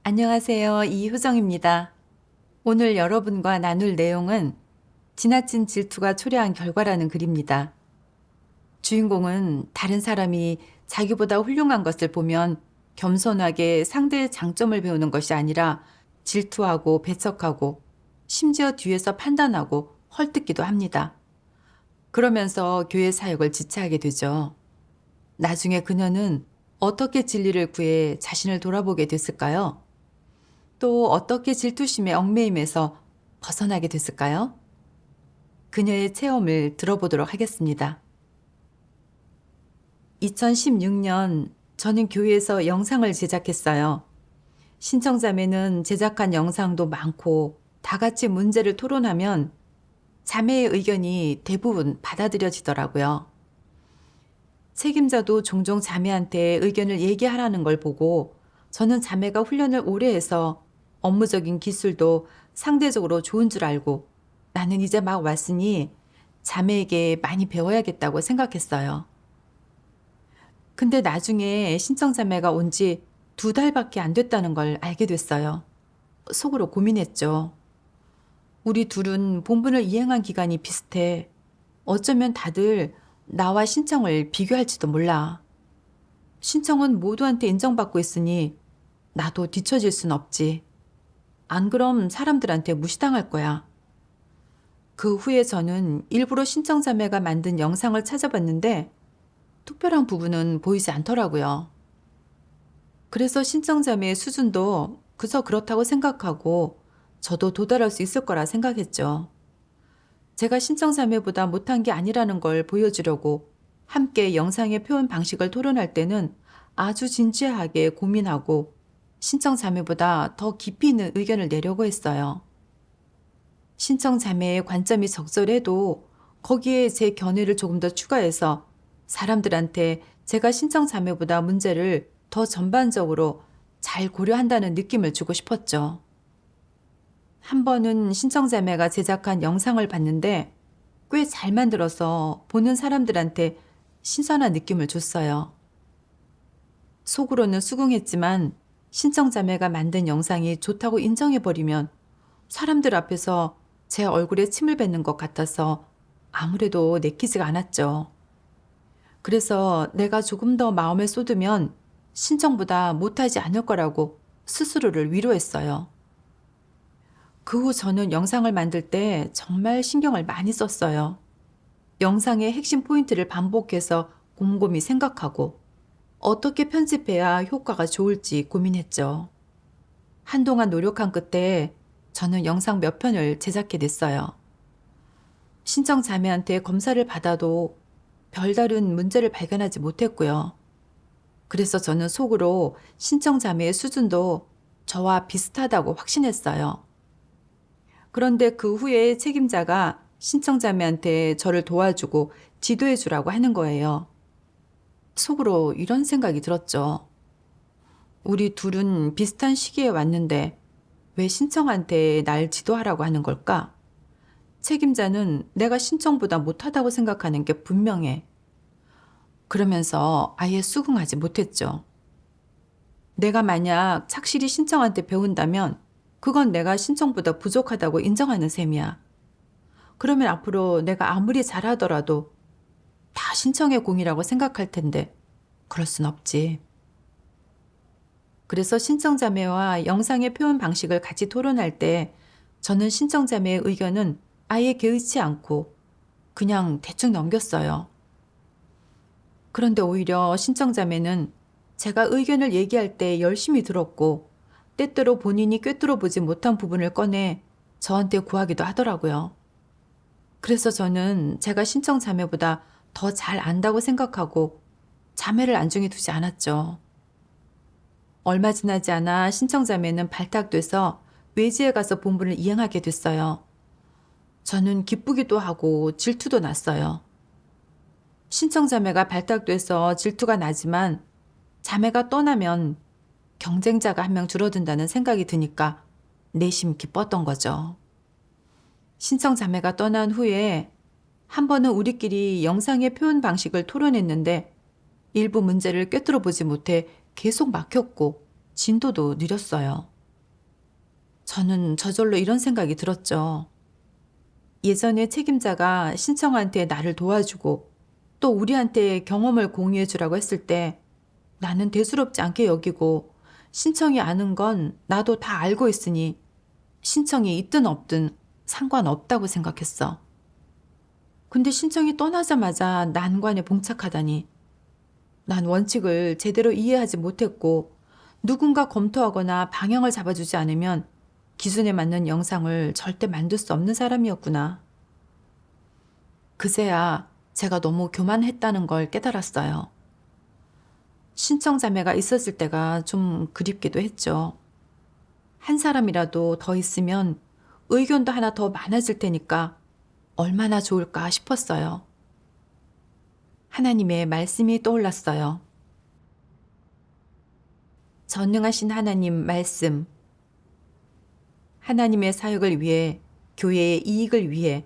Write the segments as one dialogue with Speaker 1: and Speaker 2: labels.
Speaker 1: 안녕하세요. 이효정입니다. 오늘 여러분과 나눌 내용은 지나친 질투가 초래한 결과라는 글입니다. 주인공은 다른 사람이 자기보다 훌륭한 것을 보면 겸손하게 상대의 장점을 배우는 것이 아니라 질투하고 배척하고 심지어 뒤에서 판단하고 헐뜯기도 합니다. 그러면서 교회 사역을 지체하게 되죠. 나중에 그녀는 어떻게 진리를 구해 자신을 돌아보게 됐을까요? 또 어떻게 질투심에 얽매임에서 벗어나게 됐을까요? 그녀의 체험을 들어보도록 하겠습니다. 2016년 저는 교회에서 영상을 제작했어요. 신청자매는 제작한 영상도 많고 다 같이 문제를 토론하면 자매의 의견이 대부분 받아들여지더라고요. 책임자도 종종 자매한테 의견을 얘기하라는 걸 보고 저는 자매가 훈련을 오래 해서 업무적인 기술도 상대적으로 좋은 줄 알고 나는 이제 막 왔으니 자매에게 많이 배워야겠다고 생각했어요. 근데 나중에 신청자매가 온 지 2달밖에 안 됐다는 걸 알게 됐어요. 속으로 고민했죠. 우리 둘은 본분을 이행한 기간이 비슷해. 어쩌면 다들 나와 신청을 비교할지도 몰라. 신청은 모두한테 인정받고 있으니 나도 뒤처질 순 없지. 안 그럼 사람들한테 무시당할 거야. 그 후에 저는 일부러 신청자매가 만든 영상을 찾아봤는데 특별한 부분은 보이지 않더라고요. 그래서 신청자매의 수준도 그저 그렇다고 생각하고 저도 도달할 수 있을 거라 생각했죠. 제가 신청자매보다 못한 게 아니라는 걸 보여주려고 함께 영상의 표현 방식을 토론할 때는 아주 진지하게 고민하고 신청자매보다 더 깊이 있는 의견을 내려고 했어요. 신청자매의 관점이 적절해도 거기에 제 견해를 조금 더 추가해서 사람들한테 제가 신청자매보다 문제를 더 전반적으로 잘 고려한다는 느낌을 주고 싶었죠. 한 번은 신청자매가 제작한 영상을 봤는데 꽤 잘 만들어서 보는 사람들한테 신선한 느낌을 줬어요. 속으로는 수긍했지만 신청자매가 만든 영상이 좋다고 인정해버리면 사람들 앞에서 제 얼굴에 침을 뱉는 것 같아서 아무래도 내키지가 않았죠. 그래서 내가 조금 더 마음을 쏟으면 신청보다 못하지 않을 거라고 스스로를 위로했어요. 그 후 저는 영상을 만들 때 정말 신경을 많이 썼어요. 영상의 핵심 포인트를 반복해서 곰곰이 생각하고 어떻게 편집해야 효과가 좋을지 고민했죠. 한동안 노력한 끝에 저는 영상 몇 편을 제작해냈어요. 신청자매한테 검사를 받아도 별다른 문제를 발견하지 못했고요. 그래서 저는 속으로 신청자매의 수준도 저와 비슷하다고 확신했어요. 그런데 그 후에 책임자가 신청자매한테 저를 도와주고 지도해주라고 하는 거예요. 속으로 이런 생각이 들었죠. 우리 둘은 비슷한 시기에 왔는데 왜 신청한테 날 지도하라고 하는 걸까? 책임자는 내가 신청보다 못하다고 생각하는 게 분명해. 그러면서 아예 수긍하지 못했죠. 내가 만약 착실히 신청한테 배운다면 그건 내가 신청보다 부족하다고 인정하는 셈이야. 그러면 앞으로 내가 아무리 잘하더라도 다 신청의 공이라고 생각할 텐데 그럴 순 없지. 그래서 신청자매와 영상의 표현 방식을 같이 토론할 때 저는 신청자매의 의견은 아예 개의치 않고 그냥 대충 넘겼어요. 그런데 오히려 신청자매는 제가 의견을 얘기할 때 열심히 들었고 때때로 본인이 꿰뚫어 보지 못한 부분을 꺼내 저한테 구하기도 하더라고요. 그래서 저는 제가 신청자매보다 더 잘 안다고 생각하고 자매를 안중에 두지 않았죠. 얼마 지나지 않아 신청자매는 발탁돼서 외지에 가서 본분을 이행하게 됐어요. 저는 기쁘기도 하고 질투도 났어요. 신청자매가 발탁돼서 질투가 나지만 자매가 떠나면 경쟁자가 한 명 줄어든다는 생각이 드니까 내심 기뻤던 거죠. 신청자매가 떠난 후에 한 번은 우리끼리 영상의 표현 방식을 토론했는데 일부 문제를 꿰뚫어 보지 못해 계속 막혔고 진도도 느렸어요. 저는 저절로 이런 생각이 들었죠. 예전에 책임자가 신청한테 나를 도와주고 또 우리한테 경험을 공유해 주라고 했을 때 나는 대수롭지 않게 여기고 신청이 아는 건 나도 다 알고 있으니 신청이 있든 없든 상관없다고 생각했어. 근데 신청이 떠나자마자 난관에 봉착하다니 난 원칙을 제대로 이해하지 못했고 누군가 검토하거나 방향을 잡아주지 않으면 기준에 맞는 영상을 절대 만들 수 없는 사람이었구나. 그제야 제가 너무 교만했다는 걸 깨달았어요. 신청 자매가 있었을 때가 좀 그립기도 했죠. 한 사람이라도 더 있으면 의견도 하나 더 많아질 테니까 얼마나 좋을까 싶었어요. 하나님의 말씀이 떠올랐어요. 전능하신 하나님 말씀. 하나님의 사역을 위해, 교회의 이익을 위해,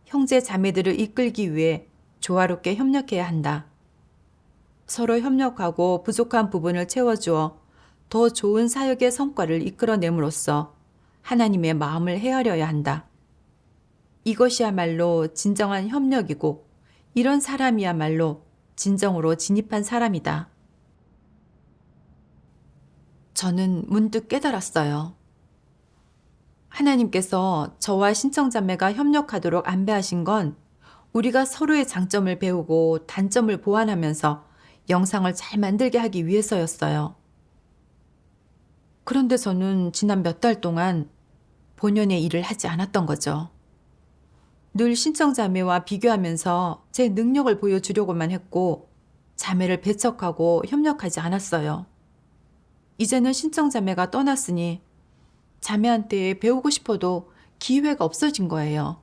Speaker 1: 형제 자매들을 이끌기 위해 조화롭게 협력해야 한다. 서로 협력하고 부족한 부분을 채워주어 더 좋은 사역의 성과를 이끌어냄으로써 하나님의 마음을 헤아려야 한다. 이것이야말로 진정한 협력이고 이런 사람이야말로 진정으로 진입한 사람이다. 저는 문득 깨달았어요. 하나님께서 저와 신청자매가 협력하도록 안배하신 건 우리가 서로의 장점을 배우고 단점을 보완하면서 영상을 잘 만들게 하기 위해서였어요. 그런데 저는 지난 몇 달 동안 본연의 일을 하지 않았던 거죠. 늘 신청자매와 비교하면서 제 능력을 보여주려고만 했고 자매를 배척하고 협력하지 않았어요. 이제는 신청자매가 떠났으니 자매한테 배우고 싶어도 기회가 없어진 거예요.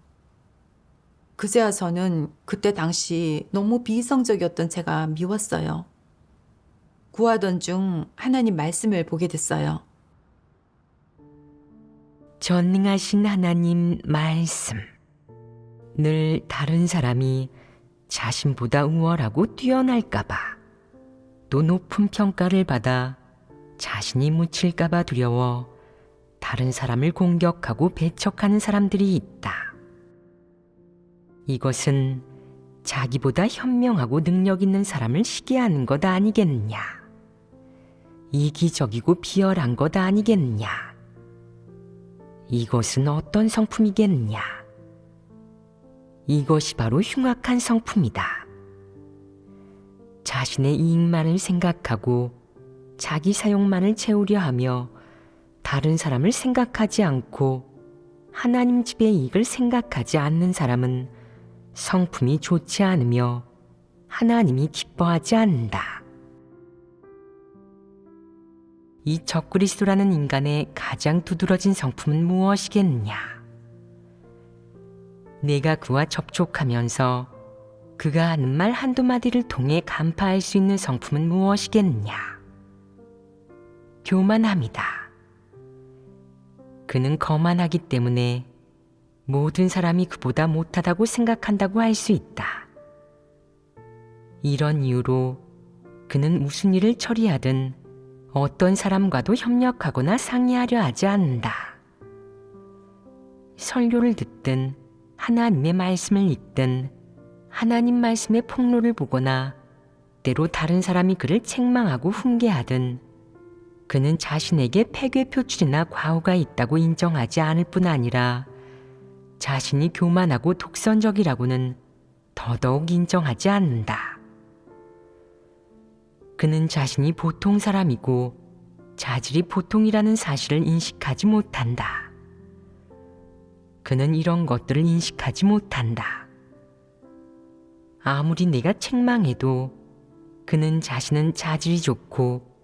Speaker 1: 그제야 저는 그때 당시 너무 비이성적이었던 제가 미웠어요. 구하던 중 하나님 말씀을 보게 됐어요.
Speaker 2: 전능하신 하나님 말씀. 늘 다른 사람이 자신보다 우월하고 뛰어날까봐, 또 높은 평가를 받아 자신이 묻힐까봐 두려워 다른 사람을 공격하고 배척하는 사람들이 있다. 이것은 자기보다 현명하고 능력 있는 사람을 시기하는 것 아니겠느냐. 이기적이고 비열한 것 아니겠느냐. 이것은 어떤 성품이겠느냐. 이것이 바로 흉악한 성품이다. 자신의 이익만을 생각하고 자기 사용만을 채우려 하며 다른 사람을 생각하지 않고 하나님 집의 이익을 생각하지 않는 사람은 성품이 좋지 않으며 하나님이 기뻐하지 않는다. 이 적그리스도라는 인간의 가장 두드러진 성품은 무엇이겠느냐? 내가 그와 접촉하면서 그가 하는 말 한두 마디를 통해 간파할 수 있는 성품은 무엇이겠느냐? 교만함이다. 그는 거만하기 때문에 모든 사람이 그보다 못하다고 생각한다고 할 수 있다. 이런 이유로 그는 무슨 일을 처리하든 어떤 사람과도 협력하거나 상의하려 하지 않는다. 설교를 듣든 하나님의 말씀을 읽든 하나님 말씀의 폭로를 보거나 때로 다른 사람이 그를 책망하고 훈계하든 그는 자신에게 폐괴 표출이나 과오가 있다고 인정하지 않을 뿐 아니라 자신이 교만하고 독선적이라고는 더더욱 인정하지 않는다. 그는 자신이 보통 사람이고 자질이 보통이라는 사실을 인식하지 못한다. 그는 이런 것들을 인식하지 못한다. 아무리 내가 책망해도 그는 자신은 자질이 좋고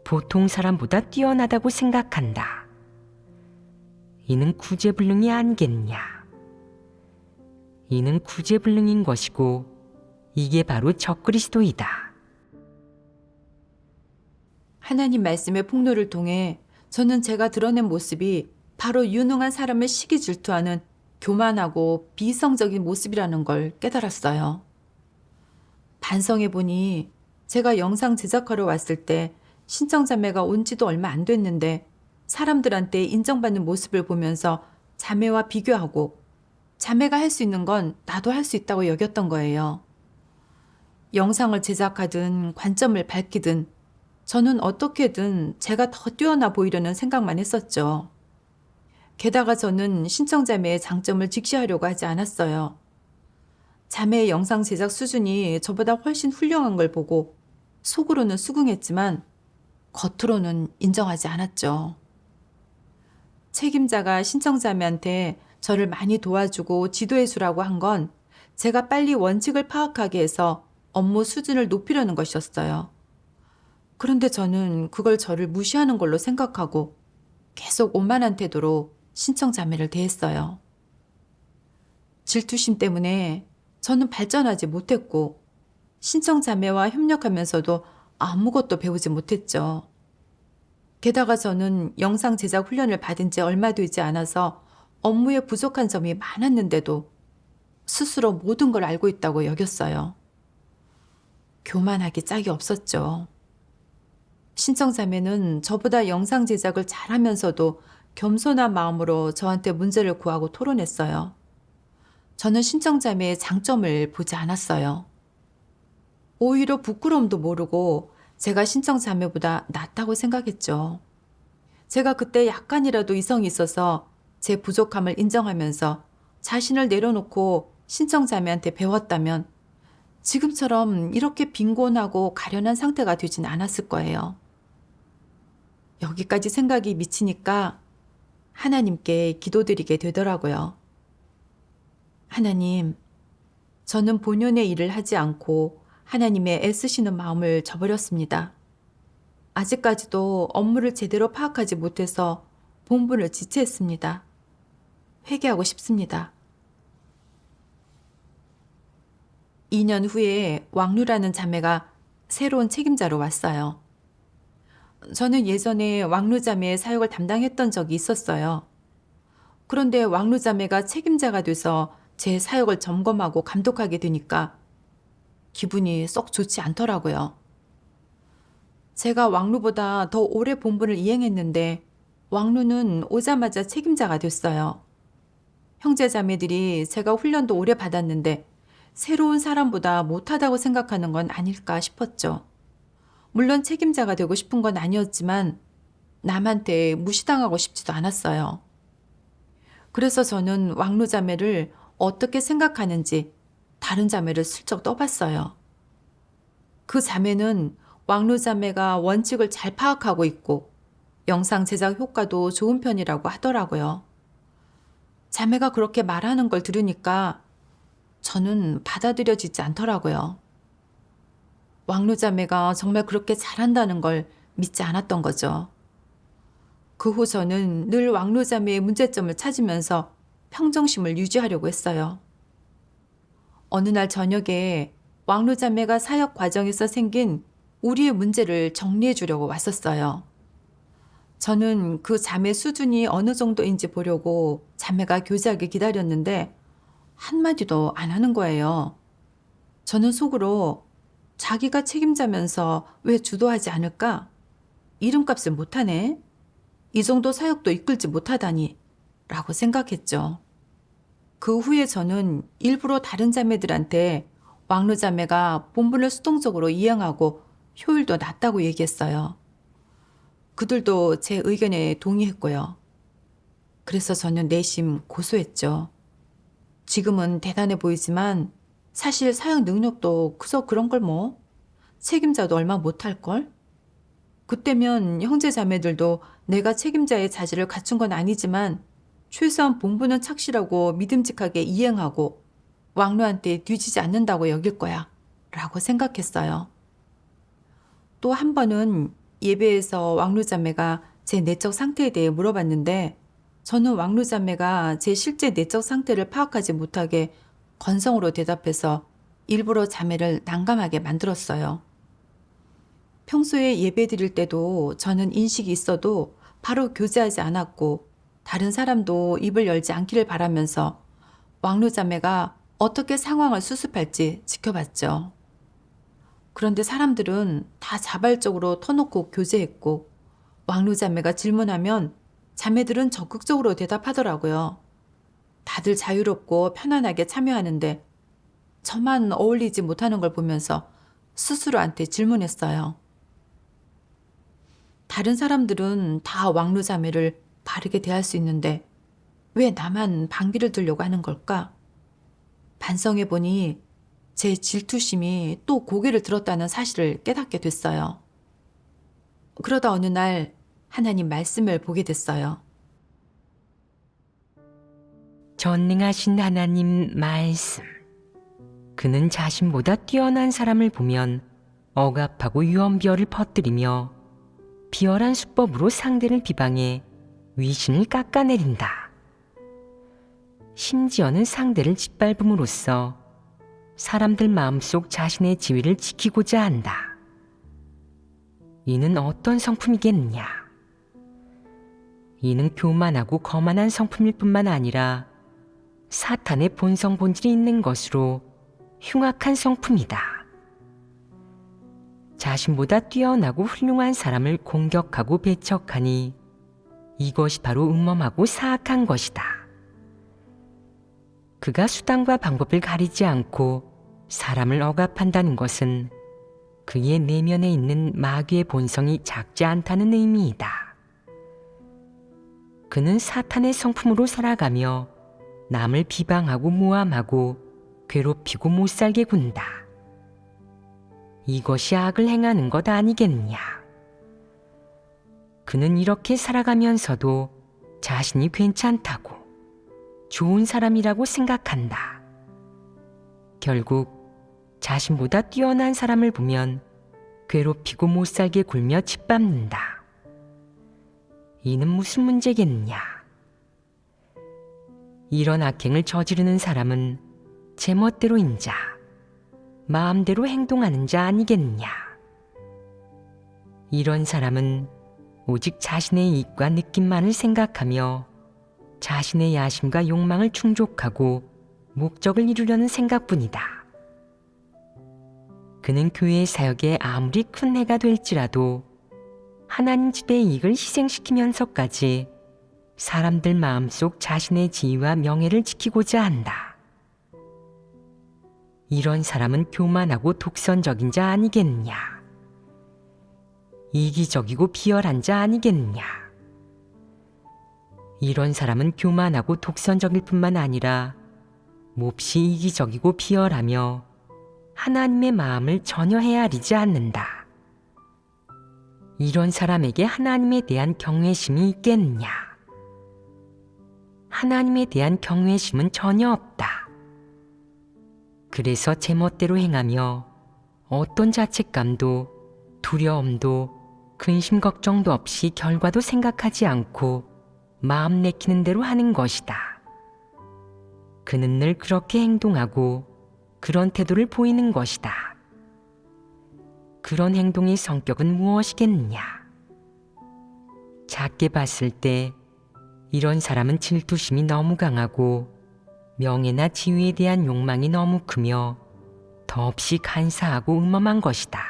Speaker 2: 보통 사람보다 뛰어나다고 생각한다. 이는 구제불능이 아니겠느냐. 이는 구제불능인 것이고 이게 바로 적그리스도이다.
Speaker 1: 하나님 말씀의 폭로를 통해 저는 제가 드러낸 모습이 바로 유능한 사람을 시기 질투하는 교만하고 비이성적인 모습이라는 걸 깨달았어요. 반성해보니 제가 영상 제작하러 왔을 때 신청자매가 온 지도 얼마 안 됐는데 사람들한테 인정받는 모습을 보면서 자매와 비교하고 자매가 할 수 있는 건 나도 할 수 있다고 여겼던 거예요. 영상을 제작하든 관점을 밝히든 저는 어떻게든 제가 더 뛰어나 보이려는 생각만 했었죠. 게다가 저는 신청자매의 장점을 직시하려고 하지 않았어요. 자매의 영상 제작 수준이 저보다 훨씬 훌륭한 걸 보고 속으로는 수긍했지만 겉으로는 인정하지 않았죠. 책임자가 신청자매한테 저를 많이 도와주고 지도해 주라고 한 건 제가 빨리 원칙을 파악하게 해서 업무 수준을 높이려는 것이었어요. 그런데 저는 그걸 저를 무시하는 걸로 생각하고 계속 오만한 태도로 신청자매를 대했어요. 질투심 때문에 저는 발전하지 못했고 신청자매와 협력하면서도 아무것도 배우지 못했죠. 게다가 저는 영상 제작 훈련을 받은 지 얼마 되지 않아서 업무에 부족한 점이 많았는데도 스스로 모든 걸 알고 있다고 여겼어요. 교만하기 짝이 없었죠. 신청자매는 저보다 영상 제작을 잘하면서도 겸손한 마음으로 저한테 문제를 구하고 토론했어요. 저는 신청자매의 장점을 보지 않았어요. 오히려 부끄러움도 모르고 제가 신청자매보다 낫다고 생각했죠. 제가 그때 약간이라도 이성이 있어서 제 부족함을 인정하면서 자신을 내려놓고 신청자매한테 배웠다면 지금처럼 이렇게 빈곤하고 가련한 상태가 되진 않았을 거예요. 여기까지 생각이 미치니까 하나님께 기도드리게 되더라고요. 하나님, 저는 본연의 일을 하지 않고 하나님의 애쓰시는 마음을 저버렸습니다. 아직까지도 업무를 제대로 파악하지 못해서 본분을 지체했습니다. 회개하고 싶습니다. 2년 후에 왕루라는 자매가 새로운 책임자로 왔어요. 저는 예전에 왕루 자매의 사역을 담당했던 적이 있었어요. 그런데 왕루 자매가 책임자가 돼서 제 사역을 점검하고 감독하게 되니까 기분이 썩 좋지 않더라고요. 제가 왕루보다 더 오래 본분을 이행했는데 왕루는 오자마자 책임자가 됐어요. 형제 자매들이 제가 훈련도 오래 받았는데 새로운 사람보다 못하다고 생각하는 건 아닐까 싶었죠. 물론 책임자가 되고 싶은 건 아니었지만 남한테 무시당하고 싶지도 않았어요. 그래서 저는 왕루 자매를 어떻게 생각하는지 다른 자매를 슬쩍 떠봤어요. 그 자매는 왕루 자매가 원칙을 잘 파악하고 있고 영상 제작 효과도 좋은 편이라고 하더라고요. 자매가 그렇게 말하는 걸 들으니까 저는 받아들여지지 않더라고요. 왕루 자매가 정말 그렇게 잘한다는 걸 믿지 않았던 거죠. 그 후 저는 늘 왕루 자매의 문제점을 찾으면서 평정심을 유지하려고 했어요. 어느 날 저녁에 왕루 자매가 사역 과정에서 생긴 우리의 문제를 정리해 주려고 왔었어요. 저는 그 자매 수준이 어느 정도인지 보려고 자매가 교제하게 기다렸는데 한마디도 안 하는 거예요. 저는 속으로 자기가 책임자면서 왜 주도하지 않을까? 이름값을 못하네? 이 정도 사역도 이끌지 못하다니 라고 생각했죠. 그 후에 저는 일부러 다른 자매들한테 왕루 자매가 본분을 수동적으로 이행하고 효율도 낮다고 얘기했어요. 그들도 제 의견에 동의했고요. 그래서 저는 내심 고소했죠. 지금은 대단해 보이지만 사실 사역 능력도 그저 그런 걸 뭐. 책임자도 얼마 못할걸? 그때면 형제 자매들도 내가 책임자의 자질을 갖춘 건 아니지만 최소한 본분은 착실하고 믿음직하게 이행하고 왕루한테 뒤지지 않는다고 여길 거야 라고 생각했어요. 또 한 번은 예배에서 왕루 자매가 제 내적 상태에 대해 물어봤는데 저는 왕루 자매가 제 실제 내적 상태를 파악하지 못하게 건성으로 대답해서 일부러 자매를 난감하게 만들었어요. 평소에 예배 드릴 때도 저는 인식이 있어도 바로 교제하지 않았고 다른 사람도 입을 열지 않기를 바라면서 왕루 자매가 어떻게 상황을 수습할지 지켜봤죠. 그런데 사람들은 다 자발적으로 터놓고 교제했고 왕루 자매가 질문하면 자매들은 적극적으로 대답하더라고요. 다들 자유롭고 편안하게 참여하는데 저만 어울리지 못하는 걸 보면서 스스로한테 질문했어요. 다른 사람들은 다 왕루 자매를 바르게 대할 수 있는데 왜 나만 방비를 들려고 하는 걸까? 반성해보니 제 질투심이 또 고개를 들었다는 사실을 깨닫게 됐어요. 그러다 어느 날 하나님 말씀을 보게 됐어요.
Speaker 2: 전능하신 하나님 말씀. 그는 자신보다 뛰어난 사람을 보면 억압하고 유언비어를 퍼뜨리며 비열한 수법으로 상대를 비방해 위신을 깎아내린다. 심지어는 상대를 짓밟음으로써 사람들 마음속 자신의 지위를 지키고자 한다. 이는 어떤 성품이겠느냐? 이는 교만하고 거만한 성품일 뿐만 아니라 사탄의 본성 본질이 있는 것으로 흉악한 성품이다. 자신보다 뛰어나고 훌륭한 사람을 공격하고 배척하니 이것이 바로 음험하고 사악한 것이다. 그가 수단과 방법을 가리지 않고 사람을 억압한다는 것은 그의 내면에 있는 마귀의 본성이 작지 않다는 의미이다. 그는 사탄의 성품으로 살아가며 남을 비방하고 모함하고 괴롭히고 못살게 군다. 이것이 악을 행하는 것 아니겠느냐? 그는 이렇게 살아가면서도 자신이 괜찮다고 좋은 사람이라고 생각한다. 결국 자신보다 뛰어난 사람을 보면 괴롭히고 못살게 굴며 짓밟는다. 이는 무슨 문제겠느냐? 이런 악행을 저지르는 사람은 제멋대로인 자, 마음대로 행동하는 자 아니겠느냐? 이런 사람은 오직 자신의 이익과 느낌만을 생각하며 자신의 야심과 욕망을 충족하고 목적을 이루려는 생각뿐이다. 그는 교회의 사역에 아무리 큰 해가 될지라도 하나님 집의 이익을 희생시키면서까지 사람들 마음속 자신의 지위와 명예를 지키고자 한다. 이런 사람은 교만하고 독선적인 자 아니겠느냐? 이기적이고 비열한 자 아니겠느냐? 이런 사람은 교만하고 독선적일 뿐만 아니라 몹시 이기적이고 비열하며 하나님의 마음을 전혀 헤아리지 않는다. 이런 사람에게 하나님에 대한 경외심이 있겠느냐? 하나님에 대한 경외심은 전혀 없다. 그래서 제멋대로 행하며 어떤 자책감도 두려움도 근심 걱정도 없이 결과도 생각하지 않고 마음 내키는 대로 하는 것이다. 그는 늘 그렇게 행동하고 그런 태도를 보이는 것이다. 그런 행동의 성격은 무엇이겠느냐? 작게 봤을 때 이런 사람은 질투심이 너무 강하고 명예나 지위에 대한 욕망이 너무 크며 더없이 간사하고 음험한 것이다.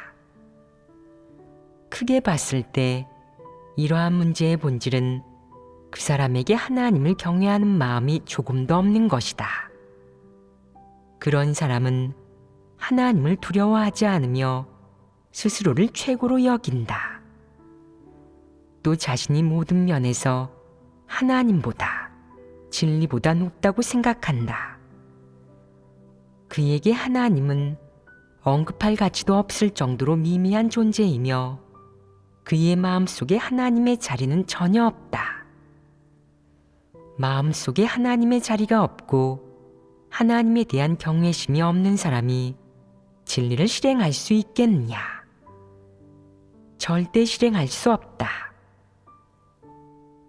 Speaker 2: 크게 봤을 때 이러한 문제의 본질은 그 사람에게 하나님을 경외하는 마음이 조금도 없는 것이다. 그런 사람은 하나님을 두려워하지 않으며 스스로를 최고로 여긴다. 또 자신이 모든 면에서 하나님보다 진리보다 높다고 생각한다. 그에게 하나님은 언급할 가치도 없을 정도로 미미한 존재이며 그의 마음속에 하나님의 자리는 전혀 없다. 마음속에 하나님의 자리가 없고 하나님에 대한 경외심이 없는 사람이 진리를 실행할 수 있겠느냐? 절대 실행할 수 없다.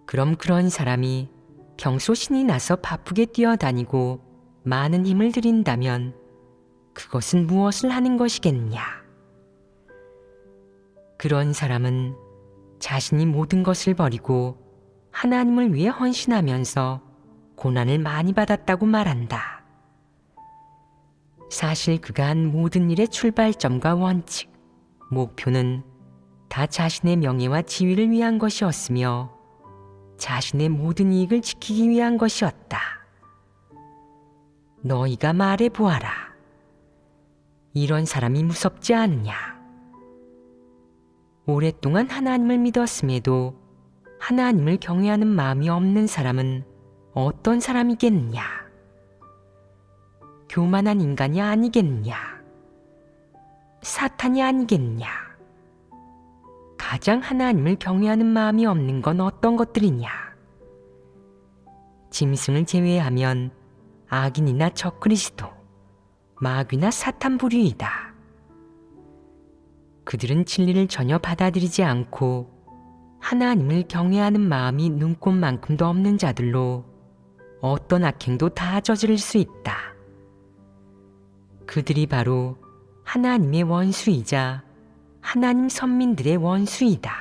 Speaker 2: 그럼 그런 사람이 평소 신이 나서 바쁘게 뛰어다니고 많은 힘을 들인다면 그것은 무엇을 하는 것이겠느냐? 그런 사람은 자신이 모든 것을 버리고 하나님을 위해 헌신하면서 고난을 많이 받았다고 말한다. 사실 그가 한 모든 일의 출발점과 원칙, 목표는 다 자신의 명예와 지위를 위한 것이었으며 자신의 모든 이익을 지키기 위한 것이었다. 너희가 말해 보아라. 이런 사람이 무섭지 않느냐? 오랫동안 하나님을 믿었음에도 하나님을 경외하는 마음이 없는 사람은 어떤 사람이겠느냐? 교만한 인간이 아니겠느냐? 사탄이 아니겠느냐? 가장 하나님을 경외하는 마음이 없는 건 어떤 것들이냐? 짐승을 제외하면 악인이나 적그리스도, 마귀나 사탄 부류이다. 그들은 진리를 전혀 받아들이지 않고 하나님을 경외하는 마음이 눈꼽만큼도 없는 자들로 어떤 악행도 다 저지를 수 있다. 그들이 바로 하나님의 원수이자 하나님 선민들의 원수이다.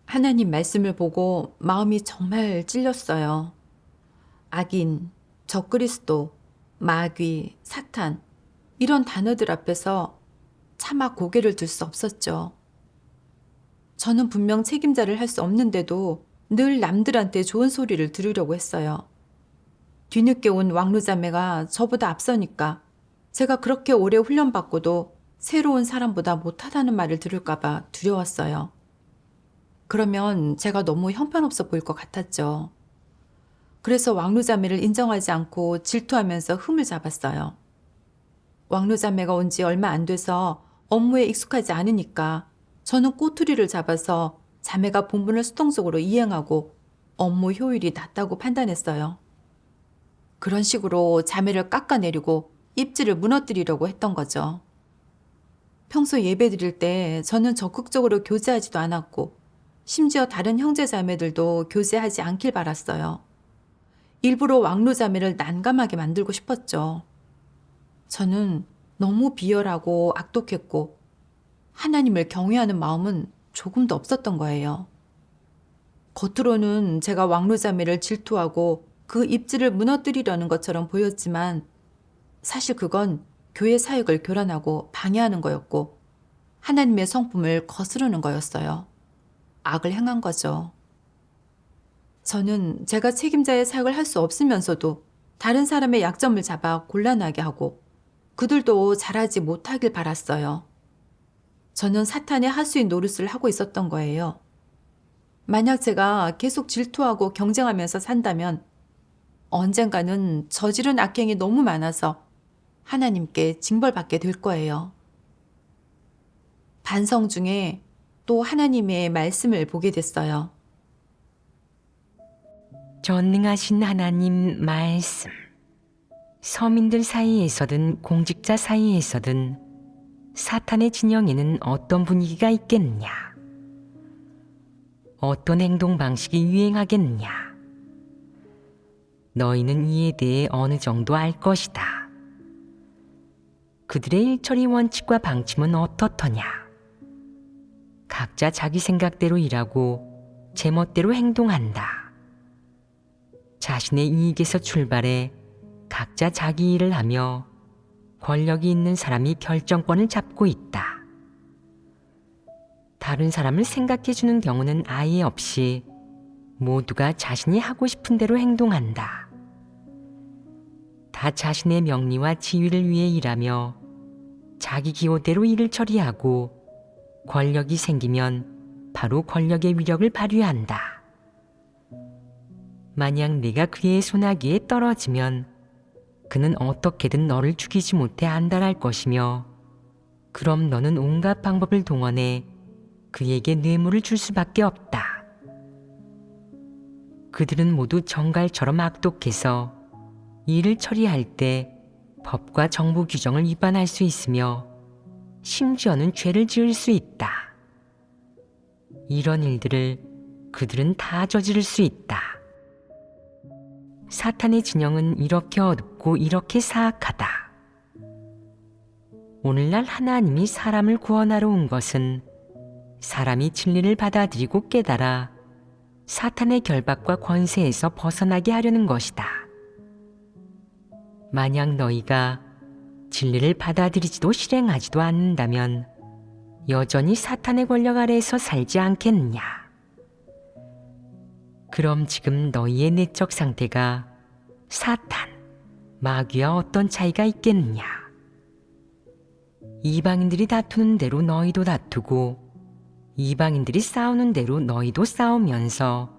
Speaker 1: 하나님 말씀을 보고 마음이 정말 찔렸어요. 악인, 적그리스도, 마귀, 사탄 이런 단어들 앞에서 차마 고개를 들 수 없었죠. 저는 분명 책임자를 할 수 없는데도 늘 남들한테 좋은 소리를 들으려고 했어요. 뒤늦게 온 왕루자매가 저보다 앞서니까 제가 그렇게 오래 훈련받고도 새로운 사람보다 못하다는 말을 들을까봐 두려웠어요. 그러면 제가 너무 형편없어 보일 것 같았죠. 그래서 왕루자매를 인정하지 않고 질투하면서 흠을 잡았어요. 왕루자매가 온 지 얼마 안 돼서 업무에 익숙하지 않으니까 저는 꼬투리를 잡아서 자매가 본분을 수동적으로 이행하고 업무 효율이 낮다고 판단했어요. 그런 식으로 자매를 깎아내리고 입지를 무너뜨리려고 했던 거죠. 평소 예배 드릴 때 저는 적극적으로 교제하지도 않았고 심지어 다른 형제 자매들도 교제하지 않길 바랐어요. 일부러 왕루 자매를 난감하게 만들고 싶었죠. 저는 너무 비열하고 악독했고 하나님을 경외하는 마음은 조금도 없었던 거예요. 겉으로는 제가 왕루 자매를 질투하고 그 입지를 무너뜨리려는 것처럼 보였지만 사실 그건 교회 사역을 교란하고 방해하는 거였고 하나님의 성품을 거스르는 거였어요. 악을 행한 거죠. 저는 제가 책임자의 사역을 할 수 없으면서도 다른 사람의 약점을 잡아 곤란하게 하고 그들도 잘하지 못하길 바랐어요. 저는 사탄의 하수인 노릇을 하고 있었던 거예요. 만약 제가 계속 질투하고 경쟁하면서 산다면 언젠가는 저지른 악행이 너무 많아서 하나님께 징벌받게 될 거예요. 반성 중에 또 하나님의 말씀을 보게 됐어요.
Speaker 2: 전능하신 하나님 말씀. 서민들 사이에서든 공직자 사이에서든 사탄의 진영에는 어떤 분위기가 있겠느냐? 어떤 행동 방식이 유행하겠느냐? 너희는 이에 대해 어느 정도 알 것이다. 그들의 일처리 원칙과 방침은 어떻더냐? 각자 자기 생각대로 일하고 제멋대로 행동한다. 자신의 이익에서 출발해 각자 자기 일을 하며 권력이 있는 사람이 결정권을 잡고 있다. 다른 사람을 생각해주는 경우는 아예 없이 모두가 자신이 하고 싶은 대로 행동한다. 다 자신의 명리와 지위를 위해 일하며 자기 기호대로 일을 처리하고 권력이 생기면 바로 권력의 위력을 발휘한다. 만약 네가 그의 소나기에 떨어지면 그는 어떻게든 너를 죽이지 못해 안달할 것이며 그럼 너는 온갖 방법을 동원해 그에게 뇌물을 줄 수밖에 없다. 그들은 모두 정갈처럼 악독해서 일을 처리할 때 법과 정부 규정을 위반할 수 있으며 심지어는 죄를 지을 수 있다. 이런 일들을 그들은 다 저지를 수 있다. 사탄의 진영은 이렇게 어둡고 이렇게 사악하다. 오늘날 하나님이 사람을 구원하러 온 것은 사람이 진리를 받아들이고 깨달아 사탄의 결박과 권세에서 벗어나게 하려는 것이다. 만약 너희가 진리를 받아들이지도 실행하지도 않는다면 여전히 사탄의 권력 아래에서 살지 않겠느냐? 그럼 지금 너희의 내적 상태가 사탄, 마귀와 어떤 차이가 있겠느냐? 이방인들이 다투는 대로 너희도 다투고 이방인들이 싸우는 대로 너희도 싸우면서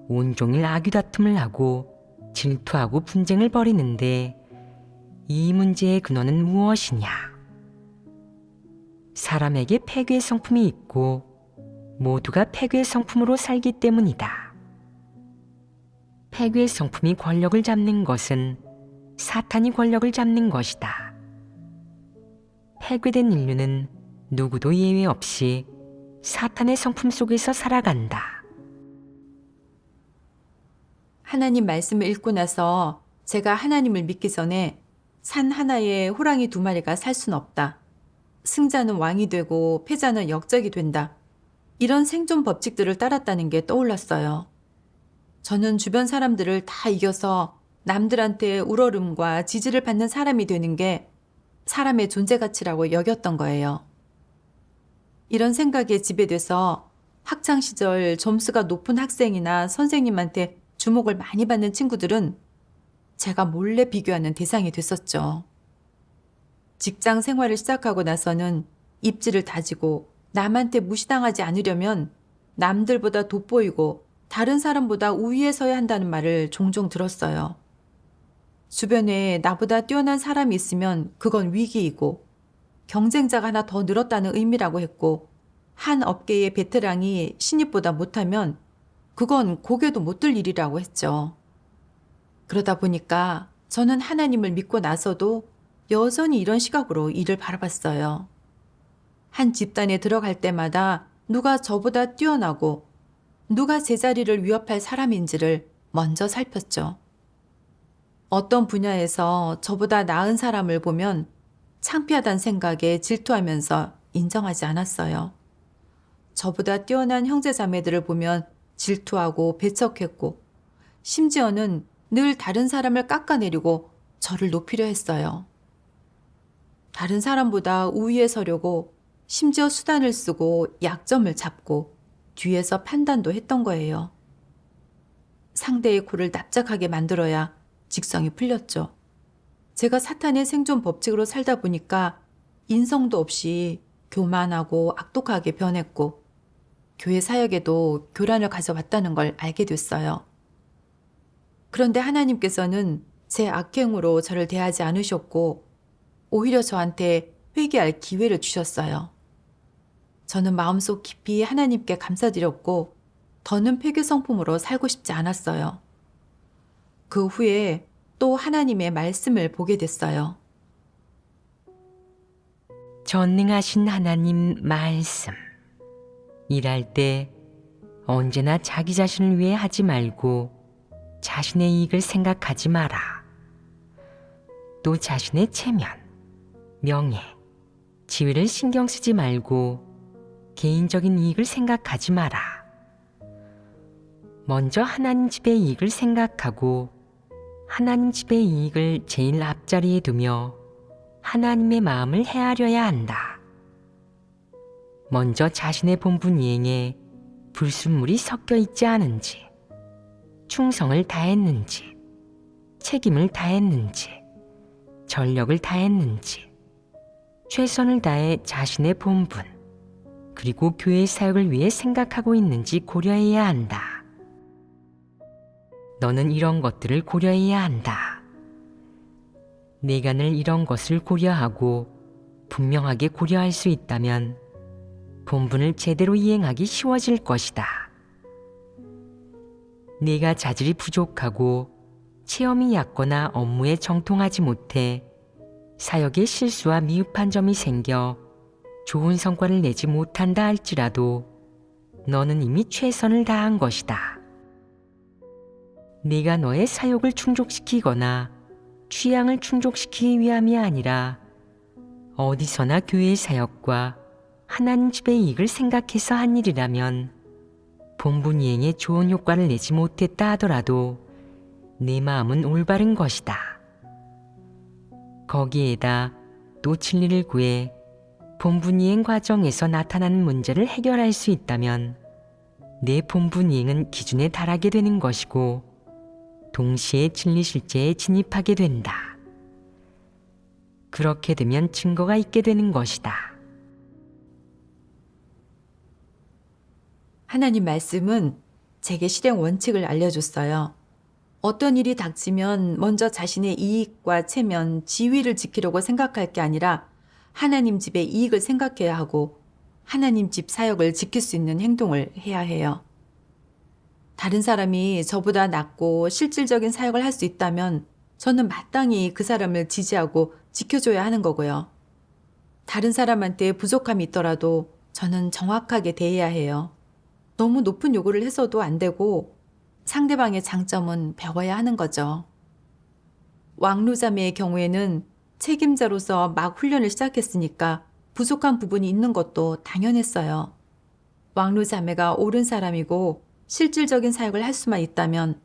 Speaker 2: 온종일 악유다툼을 하고 질투하고 분쟁을 벌이는데 이 문제의 근원은 무엇이냐? 사람에게 폐괴의 성품이 있고 모두가 폐괴의 성품으로 살기 때문이다. 폐괴의 성품이 권력을 잡는 것은 사탄이 권력을 잡는 것이다. 폐괴된 인류는 누구도 예외 없이 사탄의 성품 속에서 살아간다.
Speaker 1: 하나님 말씀을 읽고 나서 제가 하나님을 믿기 전에 산 하나에 호랑이 2마리가 살 순 없다. 승자는 왕이 되고 패자는 역적이 된다. 이런 생존 법칙들을 따랐다는 게 떠올랐어요. 저는 주변 사람들을 다 이겨서 남들한테 우러름과 지지를 받는 사람이 되는 게 사람의 존재 가치라고 여겼던 거예요. 이런 생각에 지배돼서 학창시절 점수가 높은 학생이나 선생님한테 주목을 많이 받는 친구들은 제가 몰래 비교하는 대상이 됐었죠. 직장 생활을 시작하고 나서는 입지를 다지고 남한테 무시당하지 않으려면 남들보다 돋보이고 다른 사람보다 우위에 서야 한다는 말을 종종 들었어요. 주변에 나보다 뛰어난 사람이 있으면 그건 위기이고 경쟁자가 하나 더 늘었다는 의미라고 했고 한 업계의 베테랑이 신입보다 못하면 그건 고개도 못 들 일이라고 했죠. 그러다 보니까 저는 하나님을 믿고 나서도 여전히 이런 시각으로 일을 바라봤어요. 한 집단에 들어갈 때마다 누가 저보다 뛰어나고 누가 제 자리를 위협할 사람인지를 먼저 살폈죠. 어떤 분야에서 저보다 나은 사람을 보면 창피하다는 생각에 질투하면서 인정하지 않았어요. 저보다 뛰어난 형제자매들을 보면 질투하고 배척했고 심지어는 늘 다른 사람을 깎아내리고 저를 높이려 했어요. 다른 사람보다 우위에 서려고 심지어 수단을 쓰고 약점을 잡고 뒤에서 판단도 했던 거예요. 상대의 코를 납작하게 만들어야 직성이 풀렸죠. 제가 사탄의 생존 법칙으로 살다 보니까 인성도 없이 교만하고 악독하게 변했고 교회 사역에도 교란을 가져왔다는 걸 알게 됐어요. 그런데 하나님께서는 제 악행으로 저를 대하지 않으셨고 오히려 저한테 회개할 기회를 주셨어요. 저는 마음속 깊이 하나님께 감사드렸고 더는 폐괴 성품으로 살고 싶지 않았어요. 그 후에 또 하나님의 말씀을 보게 됐어요.
Speaker 2: 전능하신 하나님 말씀. 일할 때 언제나 자기 자신을 위해 하지 말고 자신의 이익을 생각하지 마라. 또 자신의 체면, 명예, 지위를 신경 쓰지 말고 개인적인 이익을 생각하지 마라. 먼저 하나님 집의 이익을 생각하고 하나님 집의 이익을 제일 앞자리에 두며 하나님의 마음을 헤아려야 한다. 먼저 자신의 본분 이행에 불순물이 섞여 있지 않은지, 충성을 다했는지, 책임을 다했는지, 전력을 다했는지, 최선을 다해 자신의 본분, 그리고 교회 사역을 위해 생각하고 있는지 고려해야 한다. 너는 이런 것들을 고려해야 한다. 내가 늘 이런 것을 고려하고 분명하게 고려할 수 있다면 본분을 제대로 이행하기 쉬워질 것이다. 네가 자질이 부족하고 체험이 얕거나 업무에 정통하지 못해 사역에 실수와 미흡한 점이 생겨 좋은 성과를 내지 못한다 할지라도 너는 이미 최선을 다한 것이다. 네가 너의 사욕을 충족시키거나 취향을 충족시키기 위함이 아니라 어디서나 교회의 사역과 하나님 집의 이익을 생각해서 한 일이라면 본분 이행에 좋은 효과를 내지 못했다 하더라도 내 마음은 올바른 것이다. 거기에다 또 진리를 구해 본분이행 과정에서 나타나는 문제를 해결할 수 있다면 내 본분이행은 기준에 달하게 되는 것이고 동시에 진리 실제에 진입하게 된다. 그렇게 되면 증거가 있게 되는 것이다.
Speaker 1: 하나님 말씀은 제게 실행 원칙을 알려줬어요. 어떤 일이 닥치면 먼저 자신의 이익과 체면, 지위를 지키려고 생각할 게 아니라 하나님 집의 이익을 생각해야 하고 하나님 집 사역을 지킬 수 있는 행동을 해야 해요. 다른 사람이 저보다 낫고 실질적인 사역을 할 수 있다면 저는 마땅히 그 사람을 지지하고 지켜줘야 하는 거고요. 다른 사람한테 부족함이 있더라도 저는 정확하게 대해야 해요. 너무 높은 요구를 해서도 안 되고 상대방의 장점은 배워야 하는 거죠. 왕루자매의 경우에는 책임자로서 막 훈련을 시작했으니까 부족한 부분이 있는 것도 당연했어요. 왕루자매가 옳은 사람이고 실질적인 사역을 할 수만 있다면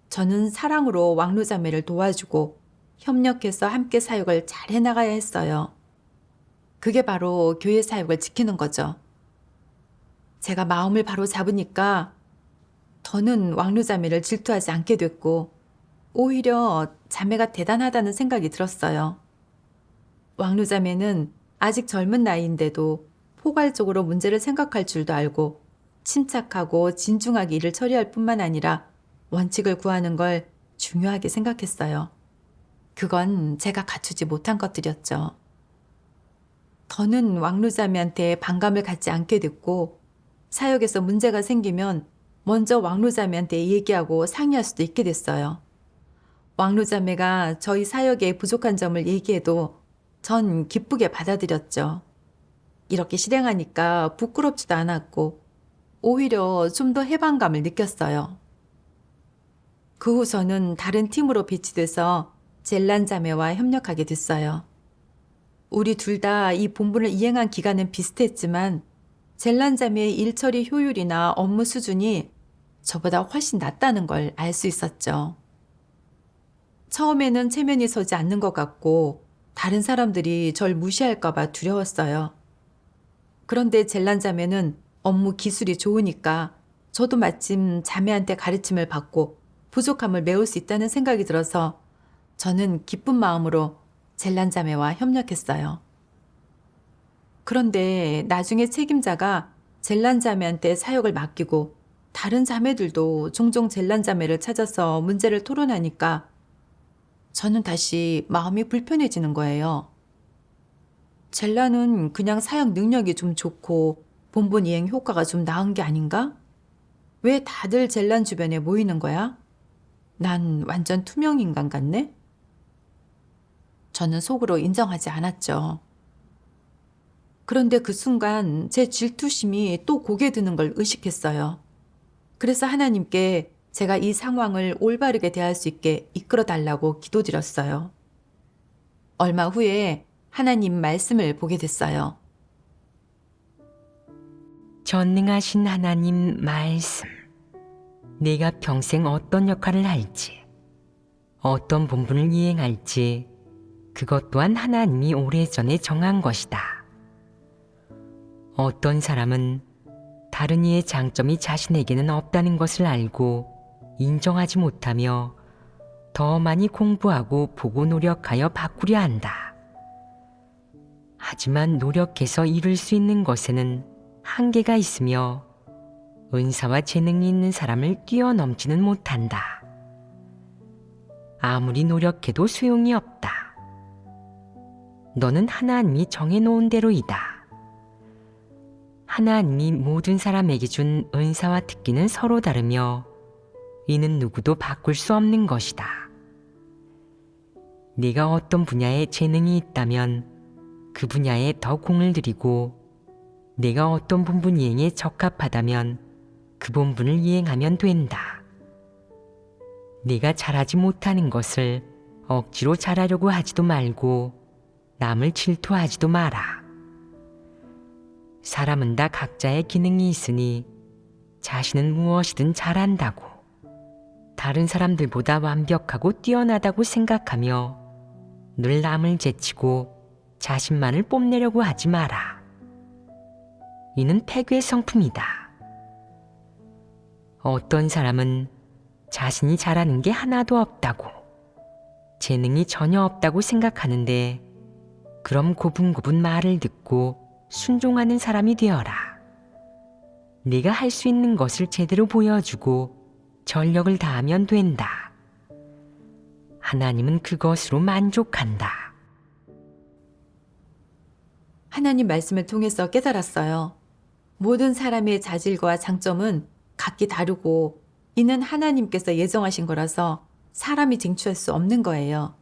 Speaker 1: 저는 사랑으로 왕루자매를 도와주고 협력해서 함께 사역을 잘 해나가야 했어요. 그게 바로 교회 사역을 지키는 거죠. 제가 마음을 바로 잡으니까 더는 왕루자매를 질투하지 않게 됐고 오히려 자매가 대단하다는 생각이 들었어요. 왕루자매는 아직 젊은 나이인데도 포괄적으로 문제를 생각할 줄도 알고 침착하고 진중하게 일을 처리할 뿐만 아니라 원칙을 구하는 걸 중요하게 생각했어요. 그건 제가 갖추지 못한 것들이었죠. 더는 왕루자매한테 반감을 갖지 않게 됐고 사역에서 문제가 생기면 먼저 왕루자매한테 얘기하고 상의할 수도 있게 됐어요. 왕루자매가 저희 사역에 부족한 점을 얘기해도 전 기쁘게 받아들였죠. 이렇게 실행하니까 부끄럽지도 않았고 오히려 좀 더 해방감을 느꼈어요. 그 후 저는 다른 팀으로 배치돼서 젤란 자매와 협력하게 됐어요. 우리 둘 다 이 본분을 이행한 기간은 비슷했지만 젤란 자매의 일 처리 효율이나 업무 수준이 저보다 훨씬 낫다는 걸 알 수 있었죠. 처음에는 체면이 서지 않는 것 같고 다른 사람들이 절 무시할까 봐 두려웠어요. 그런데 젤란 자매는 업무 기술이 좋으니까 저도 마침 자매한테 가르침을 받고 부족함을 메울 수 있다는 생각이 들어서 저는 기쁜 마음으로 젤란 자매와 협력했어요. 그런데 나중에 책임자가 젤란 자매한테 사역을 맡기고 다른 자매들도 종종 젤란 자매를 찾아서 문제를 토론하니까 저는 다시 마음이 불편해지는 거예요. 젤란은 그냥 사역 능력이 좀 좋고 본분 이행 효과가 좀 나은 게 아닌가? 왜 다들 젤란 주변에 모이는 거야? 난 완전 투명 인간 같네? 저는 속으로 인정하지 않았죠. 그런데 그 순간 제 질투심이 또 고개 드는 걸 의식했어요. 그래서 하나님께 제가 이 상황을 올바르게 대할 수 있게 이끌어 달라고 기도드렸어요. 얼마 후에 하나님 말씀을 보게 됐어요.
Speaker 2: 전능하신 하나님 말씀. 내가 평생 어떤 역할을 할지, 어떤 본분을 이행할지 그것 또한 하나님이 오래전에 정한 것이다. 어떤 사람은 다른 이의 장점이 자신에게는 없다는 것을 알고 인정하지 못하며 더 많이 공부하고 보고 노력하여 바꾸려 한다. 하지만 노력해서 이룰 수 있는 것에는 한계가 있으며 은사와 재능이 있는 사람을 뛰어넘지는 못한다. 아무리 노력해도 소용이 없다. 너는 하나님이 정해놓은 대로이다. 하나님이 모든 사람에게 준 은사와 특기는 서로 다르며 이는 누구도 바꿀 수 없는 것이다. 네가 어떤 분야에 재능이 있다면 그 분야에 더 공을 들이고 내가 어떤 본분 이행에 적합하다면 그 본분을 이행하면 된다. 네가 잘하지 못하는 것을 억지로 잘하려고 하지도 말고 남을 질투하지도 마라. 사람은 다 각자의 기능이 있으니 자신은 무엇이든 잘한다고 다른 사람들보다 완벽하고 뛰어나다고 생각하며 늘 남을 제치고 자신만을 뽐내려고 하지 마라. 이는 패괴의 성품이다. 어떤 사람은 자신이 잘하는 게 하나도 없다고, 재능이 전혀 없다고 생각하는데, 그럼 고분고분 말을 듣고 순종하는 사람이 되어라. 네가 할 수 있는 것을 제대로 보여주고 전력을 다하면 된다. 하나님은 그것으로 만족한다.
Speaker 1: 하나님 말씀을 통해서 깨달았어요. 모든 사람의 자질과 장점은 각기 다르고 이는 하나님께서 예정하신 거라서 사람이 쟁취할 수 없는 거예요.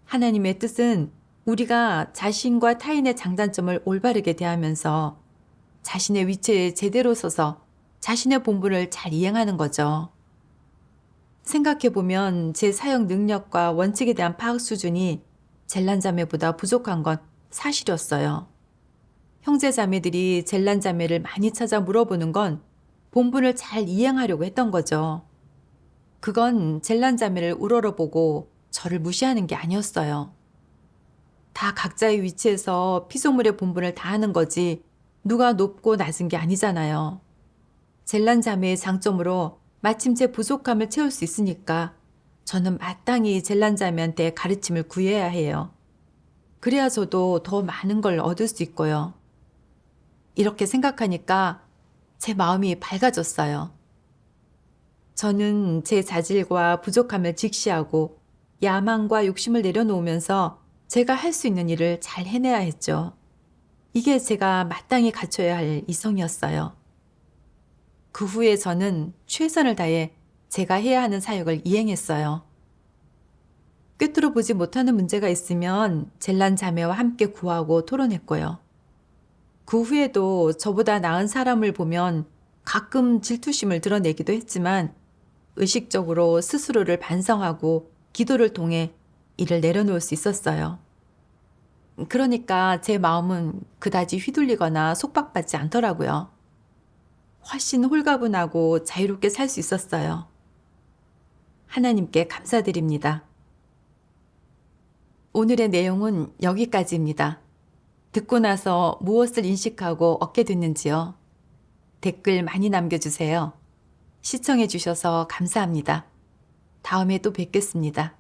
Speaker 1: 하나님의 뜻은 우리가 자신과 타인의 장단점을 올바르게 대하면서 자신의 위치에 제대로 서서 자신의 본분을 잘 이행하는 거죠. 생각해보면 제 사역 능력과 원칙에 대한 파악 수준이 젤란자매보다 부족한 건 사실이었어요. 형제자매들이 젤란자매를 많이 찾아 물어보는 건 본분을 잘 이행하려고 했던 거죠. 그건 젤란자매를 우러러보고 저를 무시하는 게 아니었어요. 다 각자의 위치에서 피조물의 본분을 다하는 거지 누가 높고 낮은 게 아니잖아요. 젤란자매의 장점으로 마침 제 부족함을 채울 수 있으니까 저는 마땅히 젤란자매한테 가르침을 구해야 해요. 그래야 저도 더 많은 걸 얻을 수 있고요. 이렇게 생각하니까 제 마음이 밝아졌어요. 저는 제 자질과 부족함을 직시하고 야망과 욕심을 내려놓으면서 제가 할 수 있는 일을 잘 해내야 했죠. 이게 제가 마땅히 갖춰야 할 이성이었어요. 그 후에 저는 최선을 다해 제가 해야 하는 사역을 이행했어요. 꿰뚫어 보지 못하는 문제가 있으면 젤란 자매와 함께 구하고 토론했고요. 그 후에도 저보다 나은 사람을 보면 가끔 질투심을 드러내기도 했지만 의식적으로 스스로를 반성하고 기도를 통해 이를 내려놓을 수 있었어요. 그러니까 제 마음은 그다지 휘둘리거나 속박받지 않더라고요. 훨씬 홀가분하고 자유롭게 살 수 있었어요. 하나님께 감사드립니다. 오늘의 내용은 여기까지입니다. 듣고 나서 무엇을 인식하고 얻게 됐는지요? 댓글 많이 남겨주세요. 시청해 주셔서 감사합니다. 다음에 또 뵙겠습니다.